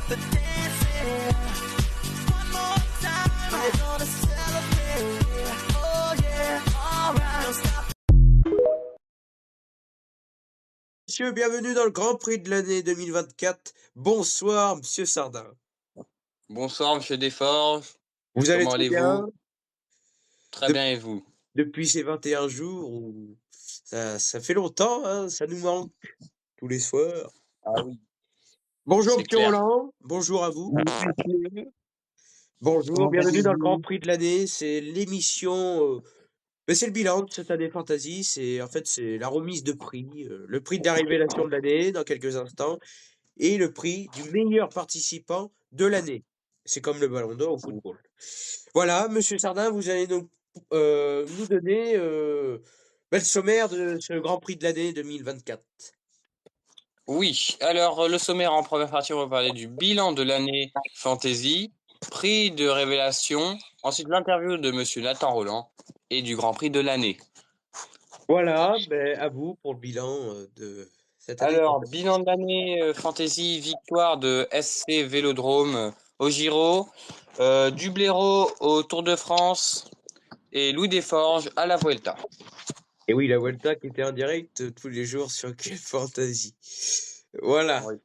the dancing. One more time, we're gonna celebrate. Oh yeah, alright. Don't stop. Messieurs, bienvenue dans le Grand Prix de l'année 2024. Bonsoir, Monsieur Sardin. Bonsoir, monsieur Desforges. Vous allez Comment très bien allez-vous? Très bien, et vous? depuis ces 21 jours où ça fait longtemps, hein, ça nous manque tous les soirs. Ah oui. Bonjour, C'est Monsieur clair. Roland. Bonjour à vous. Bonjour, bienvenue dans le Grand Prix de l'année. C'est l'émission. C'est le bilan de cette année Fantasy. C'est la remise de prix, le prix de la révélation de l'année dans quelques instants et le prix du meilleur participant de l'année. C'est comme le Ballon d'Or au football. Voilà, Monsieur Sardin, vous allez nous donner le sommaire de ce Grand Prix de l'année 2024. Oui, alors le sommaire en première partie, on va parler du bilan de l'année Fantasy, prix de révélation, ensuite l'interview de monsieur Nathan Roland et du Grand Prix de l'année. Voilà, à vous pour le bilan de cette année. Alors, bilan de l'année Fantasy, victoire de SC Vélodrome au Giro, Dublero au Tour de France et Louis Desforges à la Vuelta. Et oui, la Vuelta qui était en direct tous les jours sur Quelle Fantasy. Voilà. Oui.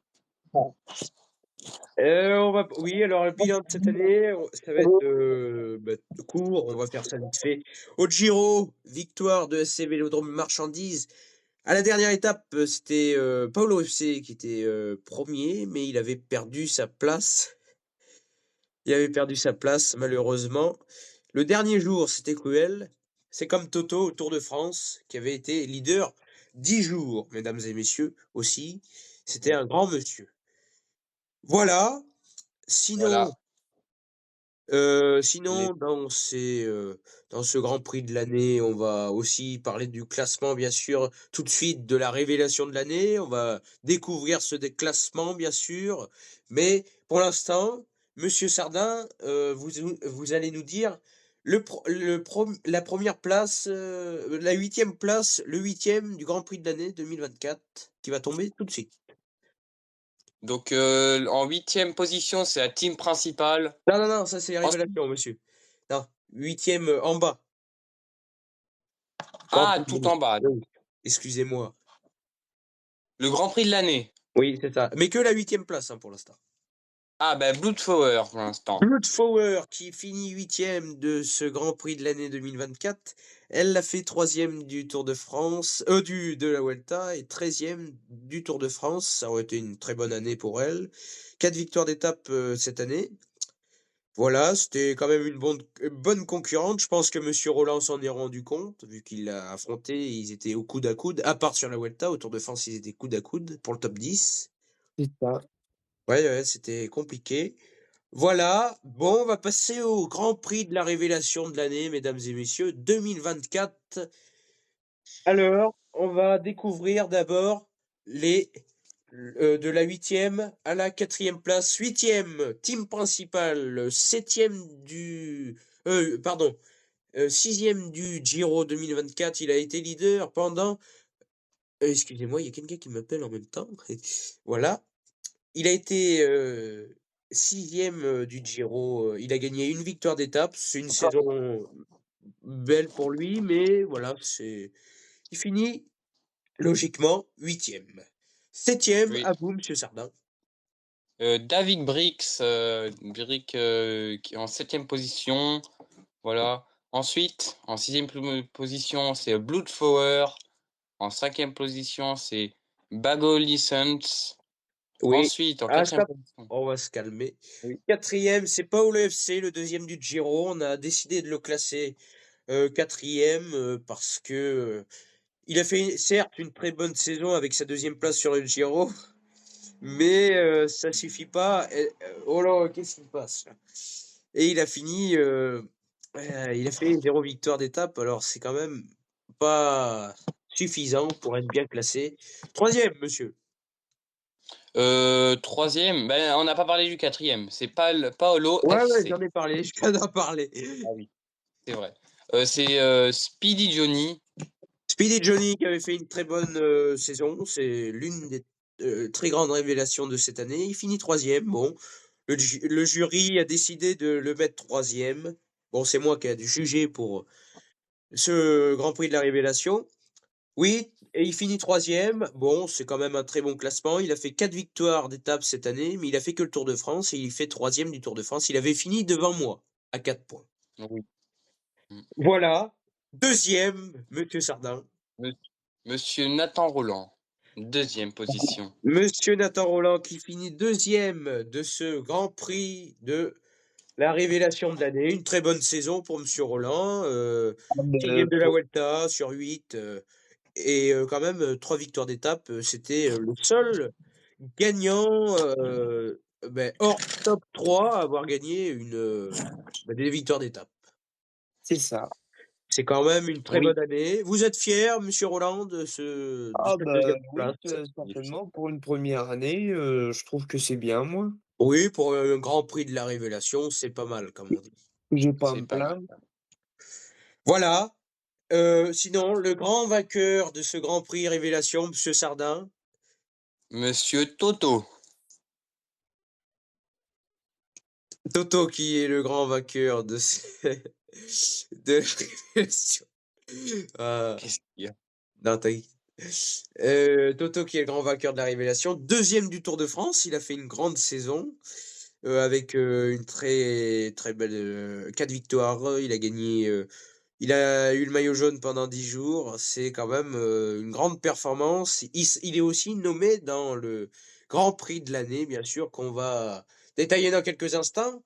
Oui, alors le bilan de cette année, ça va être court, on va faire ça vite fait. Au Giro, victoire de SC Vélodrome Marchandises. À la dernière étape, c'était Paolo FC qui était premier, mais il avait perdu sa place. Il avait perdu sa place, malheureusement. Le dernier jour, c'était cruel. C'est comme Toto au Tour de France, qui avait été leader 10 jours, mesdames et messieurs, aussi. C'était un grand monsieur. Voilà. Sinon, Voilà. sinon dans ce Grand Prix de l'année, on va aussi parler du classement, bien sûr, tout de suite de la révélation de l'année. On va découvrir ce classement, bien sûr. Mais pour l'instant, Monsieur Sardin, vous allez nous dire la première place, la 8e place, le 8e du Grand Prix de l'année 2024, qui va tomber tout de suite. Donc en 8e position, c'est la team principale. Non, ça c'est la révélation, monsieur. Non, 8e en bas. Ah, tout en bas. Oui, excusez-moi. Le Grand Prix de l'année. Oui, c'est ça. Mais que la 8e place hein, pour l'instant. Ah, ben Bloodflower pour l'instant. Bloodflower qui finit 8e de ce Grand Prix de l'année 2024. Elle l'a fait 3e du Tour de France, de la Vuelta et 13e du Tour de France. Ça aurait été une très bonne année pour elle. 4 victoires d'étape cette année. Voilà, c'était quand même une bonne concurrente. Je pense que Monsieur Roland s'en est rendu compte, vu qu'il l'a affronté, ils étaient au coude à coude, à part sur la Vuelta, au Tour de France, ils étaient coude à coude pour le top 10. C'est ça. Ouais, c'était compliqué. Voilà, bon, on va passer au Grand Prix de la révélation de l'année, mesdames et messieurs, 2024. Alors, on va découvrir d'abord les de la 8e à la 4e place. 8e, team principal, 7e pardon, 6e du Giro 2024. Il a été leader pendant. Excusez-moi, il y a quelqu'un qui m'appelle en même temps. Voilà. Il a été 6e du Giro. Il a gagné une victoire d'étape. C'est une saison belle pour lui, mais voilà, il finit logiquement 8e. 7e, Oui. à vous, Monsieur Sardin. David Brix, qui est en 7e position. Voilà. Ensuite, en 6e position, c'est Bloodflower. En 5e position, c'est Bagoli Suns. Oui. Ensuite, en 4e position. On va se calmer. Oui. 4e, c'est Paolo FC, le 2e du Giro. On a décidé de le classer 4e parce que il a fait certes une très bonne saison avec sa 2e place sur le Giro, mais ça suffit pas. Oh là, qu'est-ce qui se passe là? Et il a fini, il a fait 0 victoire d'étape, alors c'est quand même pas suffisant pour être bien classé. 3e, monsieur. 3e, ben, on n'a pas parlé du 4e. C'est Paolo Ouais, FC. j'en ai parlé, je viens d'en parler. Ah oui, c'est vrai. C'est Speedy Johnny. Speedy Johnny qui avait fait une très bonne saison, c'est l'une des très grande révélation de cette année. Il finit 3e. Bon, le jury a décidé de le mettre 3e. Bon, c'est moi qui ai jugé pour ce Grand Prix de la Révélation. Oui, et il finit 3e. Bon, c'est quand même un très bon classement. Il a fait 4 victoires d'étape cette année, mais il a fait que le Tour de France et il fait 3e du Tour de France. Il avait fini devant moi, à 4 points. Oui. Mm. Voilà. 2e, Monsieur Sardin. Me- Monsieur Nathan Roland, deuxième position. Monsieur Nathan Roland qui finit 2e de ce Grand Prix de la Révélation de l'année. Une très bonne saison pour Monsieur Roland. 6e de la Vuelta sur 8. Et quand même, 3 victoires d'étape. C'était le seul gagnant hors top 3 à avoir gagné des victoires d'étape. C'est ça. C'est quand même une très Oui. bonne année. Vous êtes fier, Monsieur Roland, de cette deuxième Oui, place? certainement. Pour une première année, je trouve que c'est bien, moi. Oui, pour un Grand Prix de la Révélation, c'est pas mal, comme on dit. J'ai pas à C'est me pas mal. plaindre. Voilà. Sinon, le grand vainqueur de ce Grand Prix Révélation, Monsieur Sardin. Monsieur Toto. Toto qui est le grand vainqueur de de la Révélation. Qu'est-ce qu'il y a? Non, Toto qui est le grand vainqueur de la Révélation, 2e du Tour de France. Il a fait une grande saison avec une très très belle 4 victoires. Il a gagné. Il a eu le maillot jaune pendant 10 jours. C'est quand même une grande performance. Il est aussi nommé dans le Grand Prix de l'année, bien sûr, qu'on va détailler dans quelques instants.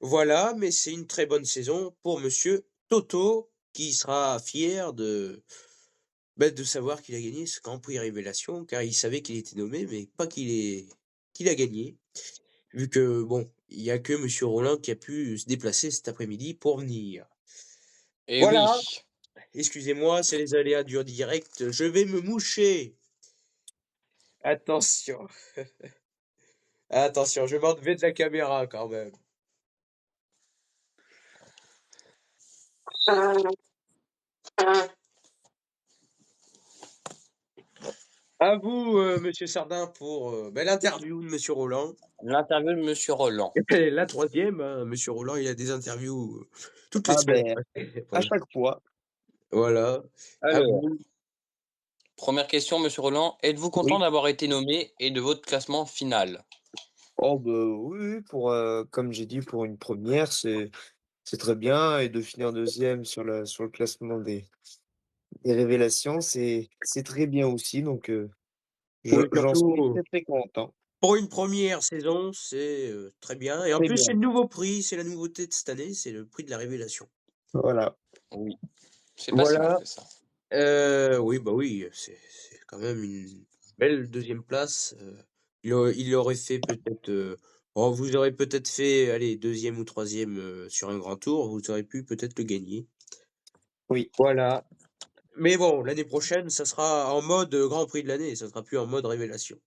Voilà, mais c'est une très bonne saison pour Monsieur Toto, qui sera fier de savoir qu'il a gagné ce Grand Prix Révélation, car il savait qu'il était nommé, mais pas qu'il a gagné. Vu que, bon, il y a que Monsieur Rollin qui a pu se déplacer cet après-midi pour venir. Eh Voilà. oui. Excusez-moi, c'est les aléas du direct. Je vais me moucher. Attention. Attention, je vais m'enlever de la caméra quand même. À vous, Monsieur Sardin, pour l'interview de Monsieur Roland. L'interview de Monsieur Roland. Et la 3e, hein, Monsieur Roland, il a des interviews toutes les semaines. À chaque fois. Voilà. À Alors, vous. première question, Monsieur Roland. Êtes-vous content d'avoir été nommé et de votre classement final? Oh, oui, comme j'ai dit, pour une première, c'est très bien. Et de finir deuxième sur le classement des révélations, c'est très bien aussi. Donc, Oui, j'en suis surtout très, très content. pour une première saison, c'est très bien. Et en Très plus, c'est bien. le nouveau prix, c'est la nouveauté de cette année, c'est le prix de la Révélation. Voilà. Oui. C'est pas si mal Voilà. que ça. Oui, bah oui, c'est quand même une belle 2e place. Il aurait fait peut-être. Vous aurez peut-être fait, allez, 2e ou 3e sur un grand tour, vous aurez pu peut-être le gagner. Oui. Voilà. Mais bon, l'année prochaine, ça sera en mode Grand Prix de l'année, ça sera plus en mode Révélation.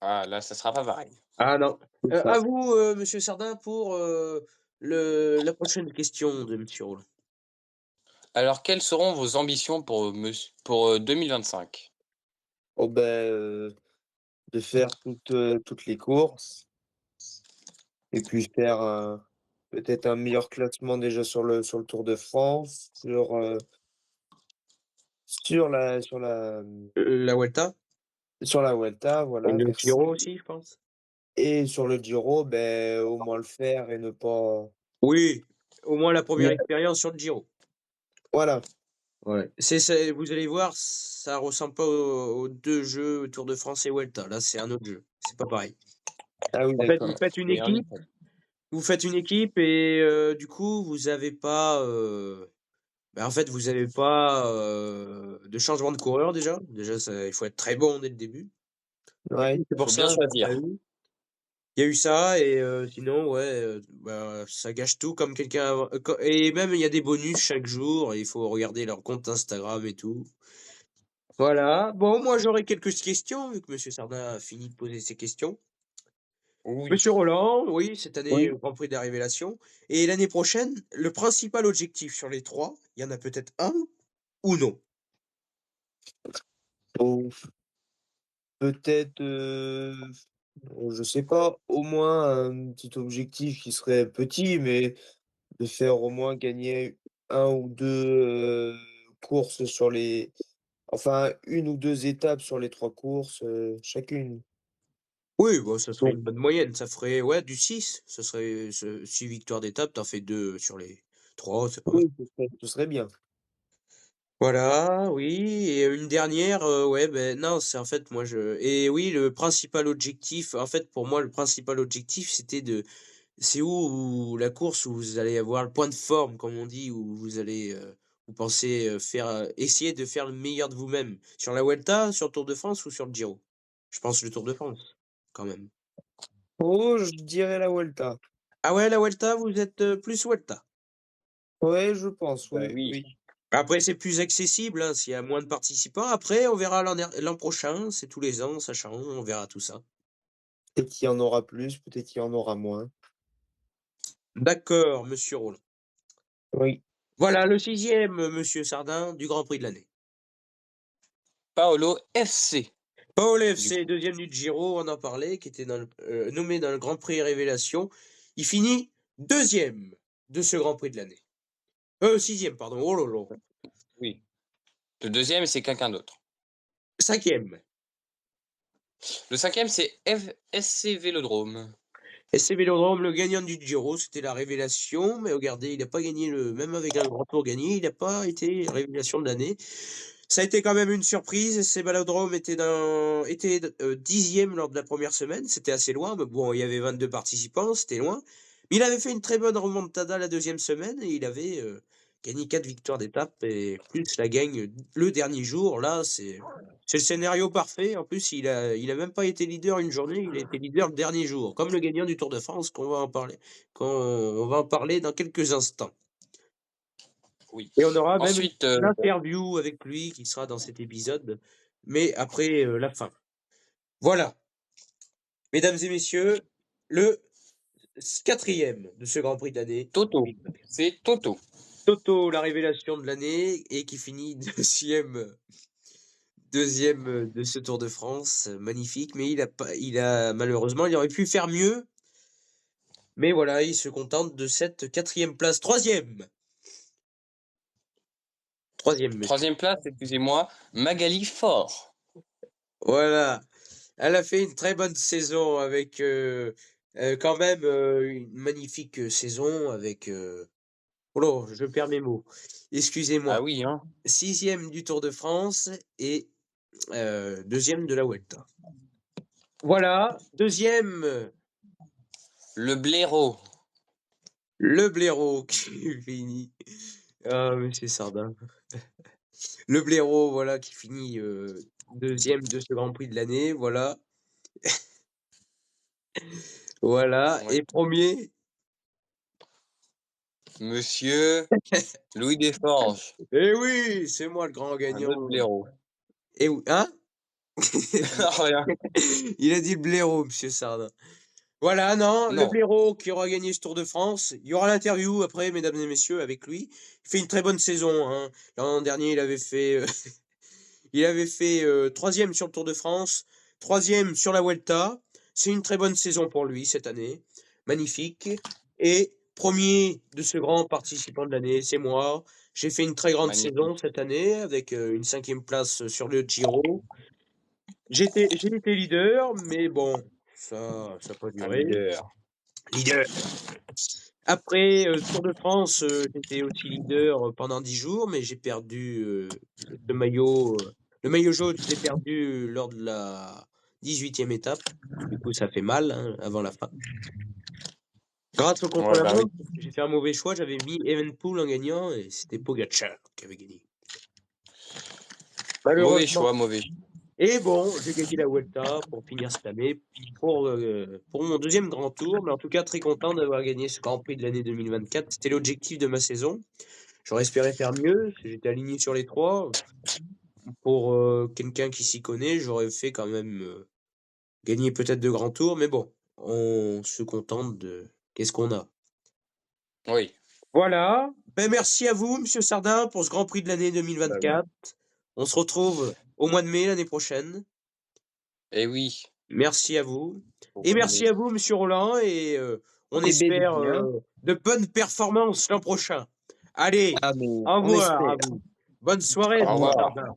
Ah, là, ça sera pas pareil. Ah non. C'est ça. À vous, Monsieur Sardin, pour la prochaine question de Monsieur Roland. Alors, quelles seront vos ambitions pour 2025? Oh, de faire toutes les courses et puis faire peut-être un meilleur classement déjà sur le Tour de France, La Vuelta? sur la Vuelta, Et voilà, le merci. Giro aussi, je pense. Et sur le Giro, au moins le faire et ne pas Oui, au moins la première mais expérience sur le Giro. voilà. Ouais. Vous allez voir, ça ressemble pas aux 2 jeux Tour de France et Vuelta. Là, c'est un autre jeu. C'est pas pareil. Ah oui, En fait, d'accord. Oui, en effet. vous faites une équipe et du coup, vous avez pas, en fait, vous avez pas de changement de coureur déjà. Déjà, il faut être très bon dès le début. Du Ouais. coup, c'est pour Faut bien ça choisir. il y a eu ça et sinon, ouais, ça gâche tout comme et même il y a des bonus chaque jour et il faut regarder leur compte Instagram et tout. Voilà. Bon, moi j'aurais quelques questions vu que Monsieur Sardin a fini de poser ses questions. Oui. Monsieur Roland, oui, cette année Oui. Grand Prix de la Révélation et l'année prochaine, le principal objectif sur les 3, il y en a peut-être un ou non? Ouf. peut-être, je sais pas, au moins un petit objectif qui serait petit, mais de faire au moins gagner un ou 2 courses sur les enfin 1 ou 2 étapes sur les 3 courses, chacune. Oui, bon, ça serait Donc une bonne moyenne. Ça ferait, ouais, du 6. Ça serait 6 victoires d'étape. T'en fais 2 sur les 3, c'est pas mal. oui, ce serait bien. Voilà, oui, et une dernière, ouais, ben non, c'est en fait, moi, et oui, le principal objectif, en fait, pour moi, le principal objectif, c'est où la course où vous allez avoir le point de forme, comme on dit, où vous allez, vous pensez essayer de faire le meilleur de vous-même. Sur la Vuelta, sur le Tour de France ou sur le Giro? Je pense le Tour de France, quand même. Oh, je dirais la Vuelta. Ah ouais, la Vuelta, vous êtes plus Vuelta. Ouais, je pense, Bah oui, oui. oui. Après, c'est plus accessible, hein, s'il y a moins de participants. Après, on verra l'an prochain, c'est tous les ans, ça change, on verra tout ça. Peut-être qu'il y en aura plus, peut-être qu'il y en aura moins. D'accord, monsieur Roland. Oui. Voilà le 6e, monsieur Sardin, du Grand Prix de l'année. Paolo FC. Paul Du FC, deuxième du Giro, on en parlait, qui était nommé dans le Grand Prix Révélation. Il finit deuxième de ce Grand Prix de l'année. 6e, pardon. Oh là là. Oui. Le deuxième, c'est quelqu'un d'autre. 5e. Le cinquième, c'est SC Vélodrome. SC Vélodrome, le gagnant du Giro, c'était la révélation. Mais regardez, il n'a pas gagné même avec un grand tour gagné, il n'a pas été révélation de l'année. Ça a été quand même une surprise. SC Vélodrome était 10e lors de la première semaine. C'était assez loin, mais bon, il y avait 22 participants, c'était loin. Mais il avait fait une très bonne remontada la deuxième semaine et il avait gagné 4 victoires d'étape et plus la gagne le dernier jour. Là, c'est le scénario parfait. En plus, il a même pas été leader une journée, il a été leader le dernier jour, comme le gagnant du Tour de France qu'on on va en parler dans quelques instants. Oui. Et on aura même Ensuite, une interview avec lui qui sera dans cet épisode, mais après la fin. Voilà, mesdames et messieurs, le 4e de ce Grand Prix de l'année. Toto. C'est Toto. Toto, la révélation de l'année, et qui finit deuxième de ce Tour de France. Magnifique, mais malheureusement, il aurait pu faire mieux. Mais voilà, il se contente de cette 4e place. Troisième, monsieur. Troisième place, excusez-moi, Magali Faure. Voilà. Elle a fait une très bonne saison avec quand même une magnifique saison avec oh là, je perds mes mots. Excusez-moi. Ah oui, hein. 6e du Tour de France et 2e de la Vuelta. Voilà, deuxième, Le blaireau. le blaireau qui finit. Ah, monsieur Sardin. Le blaireau, voilà, qui finit deuxième de ce Grand Prix de l'année, voilà. Voilà, Ouais. et premier. Monsieur Louis Desforges. Eh oui, c'est moi le grand Un autre gagnant. blaireau. Et oui, hein? Rien. Il a dit le blaireau, monsieur Sardin. Voilà, non, le Non. blaireau qui aura gagné ce Tour de France. Il y aura l'interview après, mesdames et messieurs, avec lui. Il fait une très bonne saison, hein. L'an dernier, il avait fait, il avait fait 3e sur le Tour de France, 3e sur la Vuelta. C'est une très bonne saison pour lui cette année. Magnifique. Et premier de ce grand participant de l'année, c'est moi. J'ai fait une très grande Magnifique. saison cette année avec une 5e place sur le Giro. J'ai été leader, mais bon, ça n'a pas Un duré. leader. Leader. Après Tour de France, j'étais aussi leader pendant 10 jours, mais j'ai perdu le maillot. Le maillot jaune, je l'ai perdu lors de la 18e étape. Du coup, ça fait mal hein, avant la fin. Grâce au Ouais, bah oui. contre-la-montre, j'ai fait un mauvais choix. J'avais mis Evenepoel en gagnant et c'était Pogacar qui avait gagné. Mauvais Malheureusement. choix, mauvais choix. Et bon, j'ai gagné la Vuelta pour finir cette année, pour mon deuxième grand tour, mais en tout cas très content d'avoir gagné ce Grand Prix de l'année 2024. C'était l'objectif de ma saison. J'aurais espéré faire mieux, si j'étais aligné sur les 3. Pour quelqu'un qui s'y connaît, j'aurais fait quand même gagner peut-être 2 grands tours, mais bon, on se contente de qu'est-ce qu'on a. Oui. Voilà, ben merci à vous, monsieur Sardin, pour ce Grand Prix de l'année 2024. On se retrouve au mois de mai l'année prochaine. Eh oui. Merci à vous. Et Oui, merci à vous, monsieur Roland, et on eh ben, de espère rien. de bonnes performances l'an prochain. Allez, Ah, mais au on revoir à espère. vous. Bonne soirée, Au monsieur revoir. Jardin.